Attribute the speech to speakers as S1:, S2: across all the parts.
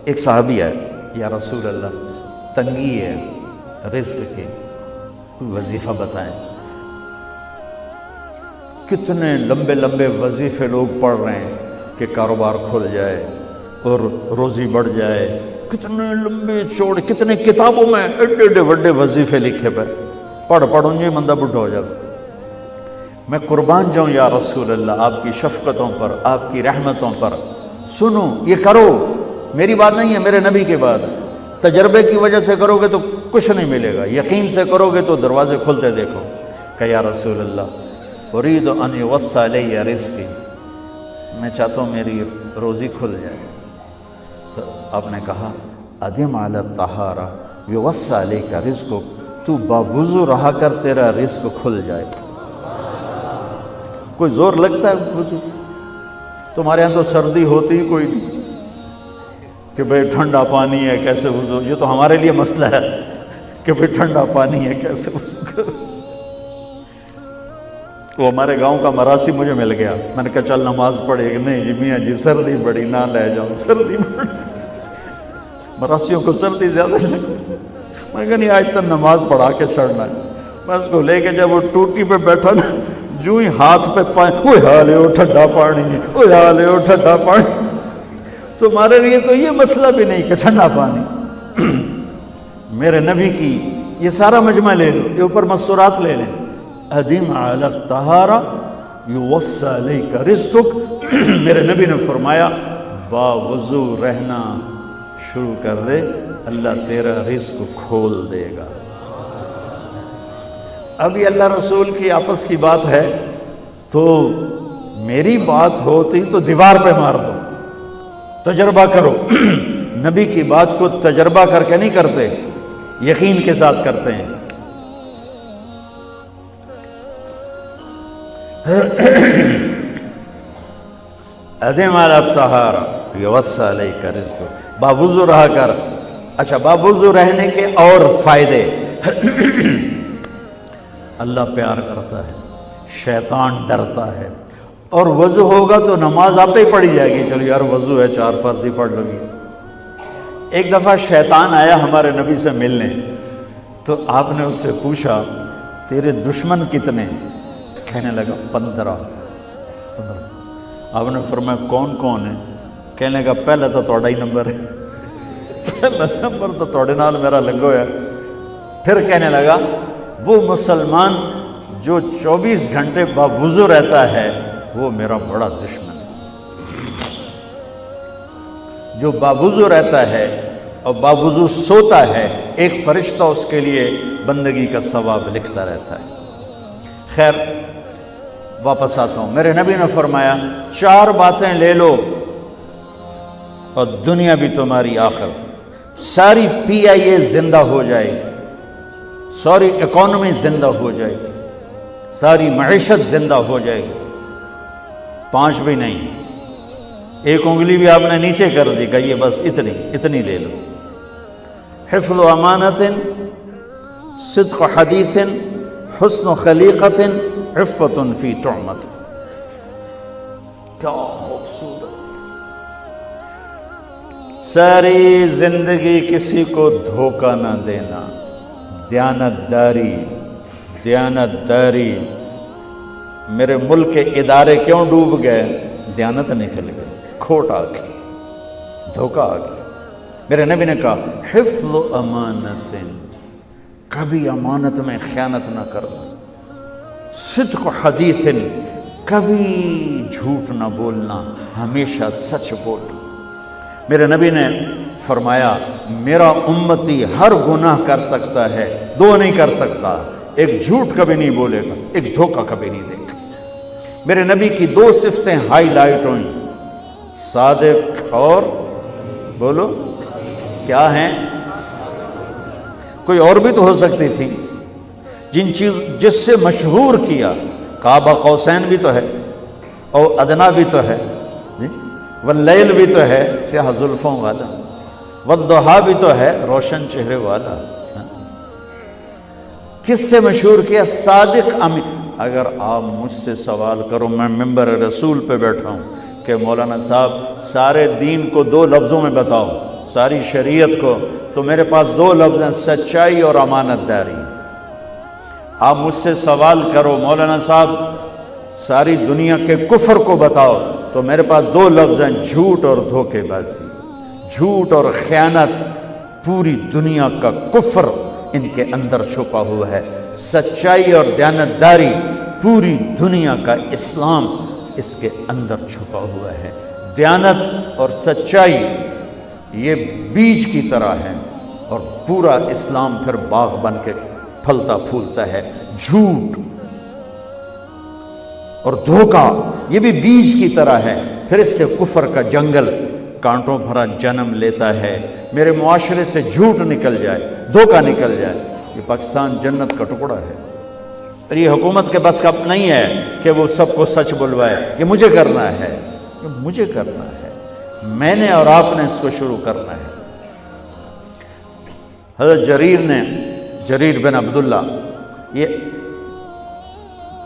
S1: ایک صحابی ہے، یا رسول اللہ تنگی ہے رزق کی، کوئی وظیفہ بتائیں۔ کتنے لمبے لمبے وظیفے لوگ پڑھ رہے ہیں کہ کاروبار کھل جائے اور روزی بڑھ جائے، کتنے لمبے چوڑے، کتنے کتابوں میں ایڈے ایڈے بڑے وظیفے لکھے پہ، پڑھ انجی مندہ بڈھا ہو جائے۔ میں قربان جاؤں یا رسول اللہ آپ کی شفقتوں پر، آپ کی رحمتوں پر، سنو یہ کرو، میری بات نہیں ہے، میرے نبی کی بات ہے۔ تجربے کی وجہ سے کرو گے تو کچھ نہیں ملے گا، یقین سے کرو گے تو دروازے کھلتے دیکھو۔ کہ یا رسول اللہ ارید ان یوسع علی رزقی، میں چاہتا ہوں میری روزی کھل جائے۔ تو آپ نے کہا ادم علی الطہارہ یوسع علیک رزقک، تو باوضو رہا کر تیرا رزق کھل جائے۔ کوئی زور لگتا ہے وضو؟ تمہارے ہاں تو سردی ہوتی ہی کوئی نہیں کہ بھئی ٹھنڈا پانی ہے کیسے وضو، یہ تو ہمارے لیے مسئلہ ہے کہ بھئی ٹھنڈا پانی ہے کیسے وضو کرو۔ وہ ہمارے گاؤں کا مراسی مجھے مل گیا، میں نے کہا چل نماز پڑھے کہ نہیں جی میاں جی سردی بڑی نہ لے جاؤں، سردی بڑی، مراسیوں کو سردی زیادہ لگتی ہے۔ میں نے کہا نہیں آج تک نماز پڑھا کے چھڑنا ہے۔ میں اس کو لے کے جب وہ ٹوٹی پہ بیٹھا نا، جو ہی ہاتھ پہ پانی، اوہ حالے ہو ٹھنڈا پانی، اوہ حالے ہو ٹھنڈا پانی۔ تمہارے لیے تو یہ مسئلہ بھی نہیں کہ ٹھنڈا پانی۔ میرے نبی کی یہ سارا مجمع لے لو، یہ اوپر مستورات لے لیں، ادم علی الطہارہ یوسع علیک رزقک، میرے نبی نے فرمایا باوضو رہنا شروع کر دے، اللہ تیرا رزق کھول دے گا۔ ابھی اللہ رسول کی آپس کی بات ہے تو میری بات ہوتی تو دیوار پہ مار دو، تجربہ کرو۔ نبی کی بات کو تجربہ کر کے نہیں کرتے، یقین کے ساتھ کرتے ہیں۔ ادم علی الطہارہ یوسع علیک رزقک، باوضو رہا کر۔ اچھا باوضو رہنے کے اور فائدے، اللہ پیار کرتا ہے، شیطان ڈرتا ہے، اور وضو ہوگا تو نماز آپ ہی پڑھی جائے گی، چلو یار وضو ہے 4 فرض ہی پڑھ لو گی۔ ایک دفعہ شیطان آیا ہمارے نبی سے ملنے، تو آپ نے اس سے پوچھا تیرے دشمن کتنے؟ کہنے لگا 15۔ آپ نے فرمایا کون کون ہے؟ کہنے لگا پہلا تو تھوڑا ہی نمبر ہے، پہلا نمبر تو تھوڑے نال میرا لگو ہے۔ پھر کہنے لگا وہ مسلمان جو 24 گھنٹے باوضو رہتا ہے وہ میرا بڑا دشمن ہے۔ جو باوضو رہتا ہے اور باوضو سوتا ہے، ایک فرشتہ اس کے لیے بندگی کا ثواب لکھتا رہتا ہے۔ خیر واپس آتا ہوں، میرے نبی نے فرمایا 4 باتیں لے لو اور دنیا بھی تمہاری آخر، ساری PIA زندہ ہو جائے گی، ساری اکانومی زندہ ہو جائے گی، ساری معیشت زندہ ہو جائے گی۔ 5 بھی نہیں، ایک انگلی بھی آپ نے نیچے کر دی کہ یہ بس اتنی لے لو۔ حفظ و امانت، صدق حدیث، حسن خلیقت، عفت فی طعمت۔ کیا خوبصورت! ساری زندگی کسی کو دھوکہ نہ دینا، دیانت داری۔ میرے ملک کے ادارے کیوں ڈوب گئے؟ دیانت نکل گئی، کھوٹ آ گئی، دھوکہ آ گیا۔ میرے نبی نے کہا حفظ امانت، کبھی امانت میں خیانت نہ کرنا، صدق حدیث، کبھی جھوٹ نہ بولنا، ہمیشہ سچ بولنا۔ میرے نبی نے فرمایا میرا امتی ہر گناہ کر سکتا ہے، 2 نہیں کر سکتا، ایک جھوٹ کبھی نہیں بولے گا، ایک دھوکہ کبھی نہیں دے گا۔ میرے نبی کی 2 صفتیں ہائی لائٹ ہوئیں، صادق اور بولو کیا ہیں؟ کوئی اور بھی تو ہو سکتی تھی، جس سے مشہور کیا، قاب قوسین بھی تو ہے، اور ادنا بھی تو ہے، واللیل بھی تو ہے سیاہ زلفوں والا، والضحیٰ بھی تو ہے روشن چہرے والا۔ کس سے مشہور کیا؟ صادق امین۔ اگر آپ مجھ سے سوال کرو، میں منبر رسول پہ بیٹھا ہوں کہ مولانا صاحب سارے دین کو 2 لفظوں میں بتاؤ، ساری شریعت کو، تو میرے پاس دو لفظ ہیں، سچائی اور امانت داری۔ آپ مجھ سے سوال کرو مولانا صاحب ساری دنیا کے کفر کو بتاؤ، تو میرے پاس دو لفظ ہیں، جھوٹ اور دھوکے بازی۔ جھوٹ اور خیانت، پوری دنیا کا کفر ان کے اندر چھپا ہوا ہے۔ سچائی اور دیانتداری، پوری دنیا کا اسلام اس کے اندر چھپا ہوا ہے۔ دیانت اور سچائی یہ بیج کی طرح ہے، اور پورا اسلام پھر باغ بن کے پھلتا پھولتا ہے۔ جھوٹ اور دھوکہ یہ بھی بیج کی طرح ہے، پھر اس سے کفر کا جنگل کانٹوں بھرا جنم لیتا ہے۔ میرے معاشرے سے جھوٹ نکل جائے، دھوکہ نکل جائے، یہ پاکستان جنت کا ٹکڑا ہے۔ اور یہ حکومت کے بس کا نہیں ہے کہ وہ سب کو سچ بلوائے، یہ مجھے کرنا ہے، یہ مجھے کرنا ہے، میں نے اور آپ نے اس کو شروع کرنا ہے۔ حضرت جریر بن عبداللہ یہ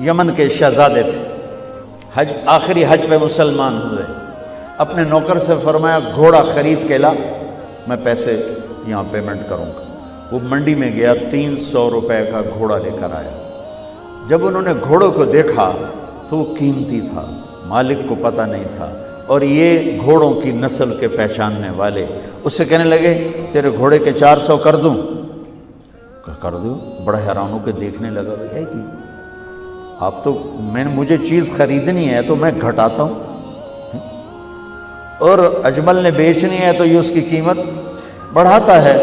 S1: یمن کے شہزادے تھے، آخری حج پہ مسلمان ہوئے۔ اپنے نوکر سے فرمایا گھوڑا خرید کے لا، میں پیسے یہاں پیمنٹ کروں گا۔ وہ منڈی میں گیا، 300 روپے کا گھوڑا لے کر آیا۔ جب انہوں نے گھوڑوں کو دیکھا تو وہ قیمتی تھا، مالک کو پتہ نہیں تھا، اور یہ گھوڑوں کی نسل کے پہچاننے والے اس سے کہنے لگے تیرے گھوڑے کے 400 کر دوں؟ کر دو۔ بڑا حیران ہو کے دیکھنے لگا، بھائی کہ آپ تو مجھے چیز خریدنی ہے تو میں گھٹاتا ہوں، اور اجمل نے بیچنی ہے تو یہ اس کی قیمت بڑھاتا ہے،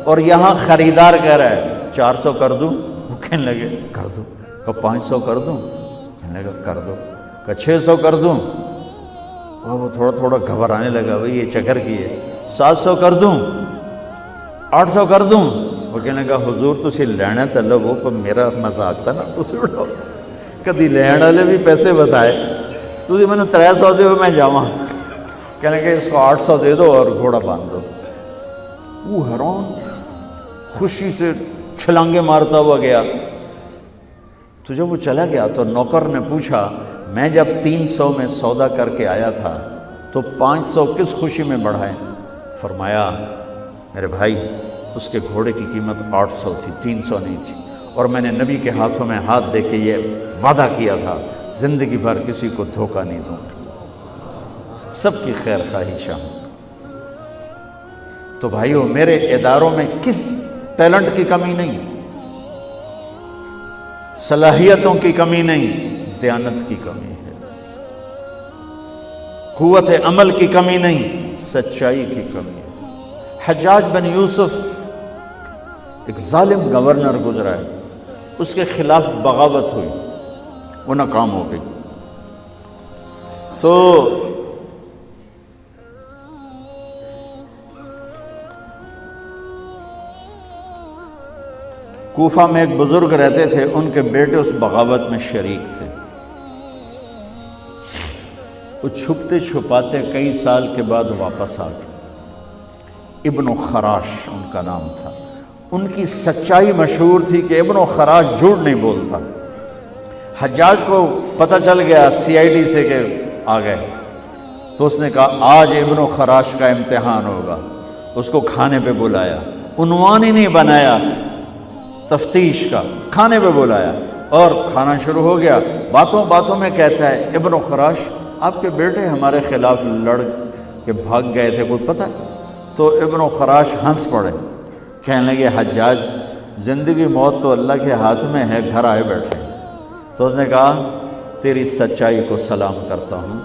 S1: اور یہاں خریدار کہہ رہا ہے 400 کر دوں؟ وہ کہنے لگے کر دو۔ کہ 500 کر دوں؟ کہنے لگا کر دو۔ کہ 600 کر دوں؟ اور وہ تھوڑا تھوڑا گھبرانے لگا، بھائی یہ چکر کی ہے۔ 700 کر دوں؟ 800 کر دوں؟ وہ کہنے لگا حضور تسی لینا تو لو، پر میرا مذاق تھا نا، تسی اڑاؤ، کدی لین والے بھی پیسے بتائے، تسی میں نے 300 دے میں جاواں۔ کہنے لگے اس کو 800 دے دو اور گھوڑا باندھ دو۔ وہ حیران، خوشی سے چھلانگے مارتا ہوا گیا۔ تو جب وہ چلا گیا تو نوکر نے پوچھا میں جب 300 میں سودا کر کے آیا تھا تو 500 کس خوشی میں بڑھائے؟ فرمایا میرے بھائی اس کے گھوڑے کی قیمت 800 تھی، 300 نہیں تھی، اور میں نے نبی کے ہاتھوں میں ہاتھ دے کے یہ وعدہ کیا تھا زندگی بھر کسی کو دھوکہ نہیں دوں گا، سب کی خیر خواہی چاہوں۔ تو بھائیو میرے اداروں میں کس ٹیلنٹ کی کمی نہیں، صلاحیتوں کی کمی نہیں، دیانت کی کمی ہے، قوت عمل کی کمی نہیں، سچائی کی کمی ہے۔ حجاج بن یوسف ایک ظالم گورنر گزرا ہے، اس کے خلاف بغاوت ہوئی، وہ ناکام ہو گئی۔ تو کوفہ میں ایک بزرگ رہتے تھے، ان کے بیٹے اس بغاوت میں شریک تھے۔ وہ چھپتے چھپاتے کئی سال کے بعد واپس آ گئے۔ ابن خراش ان کا نام تھا۔ ان کی سچائی مشہور تھی کہ ابن خراش جھوٹ نہیں بولتا۔ حجاج کو پتہ چل گیا CID سے کہ آ گئے، تو اس نے کہا آج ابن خراش کا امتحان ہوگا۔ اس کو کھانے پہ بلایا، عنوان ہی نہیں بنایا تفتیش کا، کھانے پہ بلایا اور کھانا شروع ہو گیا۔ باتوں باتوں میں کہتا ہے ابن خراش آپ کے بیٹے ہمارے خلاف لڑ کے بھاگ گئے تھے، کوئی پتہ؟ تو ابن خراش ہنس پڑے، کہنے لگے حجاج زندگی موت تو اللہ کے ہاتھ میں ہے، گھر آئے بیٹھے۔ تو اس نے کہا تیری سچائی کو سلام کرتا ہوں،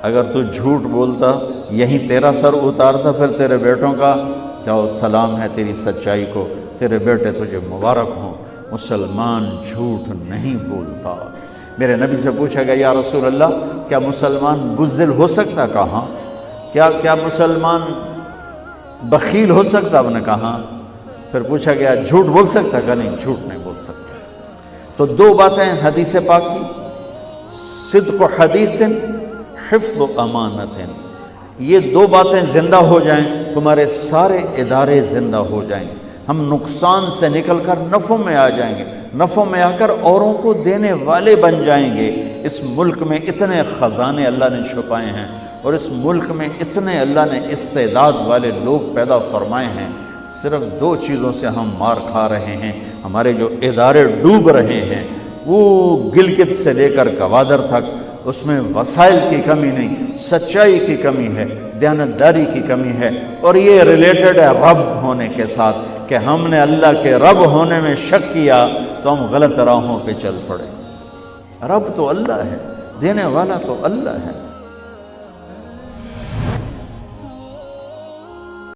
S1: اگر تو جھوٹ بولتا یہیں تیرا سر اتارتا، پھر تیرے بیٹوں کا جاؤ سلام ہے تیری سچائی کو، تیرے بیٹے تجھے مبارک ہوں، مسلمان جھوٹ نہیں بولتا۔ میرے نبی سے پوچھا گیا یا رسول اللہ کیا مسلمان بزدل ہو سکتا؟ کہا کیا مسلمان بخیل ہو سکتا؟ انہوں نے کہا۔ پھر پوچھا گیا جھوٹ بول سکتا؟ کہا نہیں، جھوٹ نہیں بول سکتا۔ تو دو باتیں حدیث پاک کی، صدق و حدیث، حفظ و امانت، یہ دو باتیں زندہ ہو جائیں تمہارے سارے ادارے زندہ ہو جائیں، ہم نقصان سے نکل کر نفع میں آ جائیں گے، نفع میں آ کر اوروں کو دینے والے بن جائیں گے۔ اس ملک میں اتنے خزانے اللہ نے چھپائے ہیں، اور اس ملک میں اتنے اللہ نے استعداد والے لوگ پیدا فرمائے ہیں، صرف 2 چیزوں سے ہم مار کھا رہے ہیں، ہمارے جو ادارے ڈوب رہے ہیں، وہ گلگت سے لے کر گوادر تک، اس میں وسائل کی کمی نہیں، سچائی کی کمی ہے، دیانتداری کی کمی ہے، اور یہ ریلیٹڈ ہے رب ہونے کے ساتھ کہ ہم نے اللہ کے رب ہونے میں شک کیا تو ہم غلط راہوں پہ چل پڑے۔ رب تو اللہ ہے، دینے والا تو اللہ ہے۔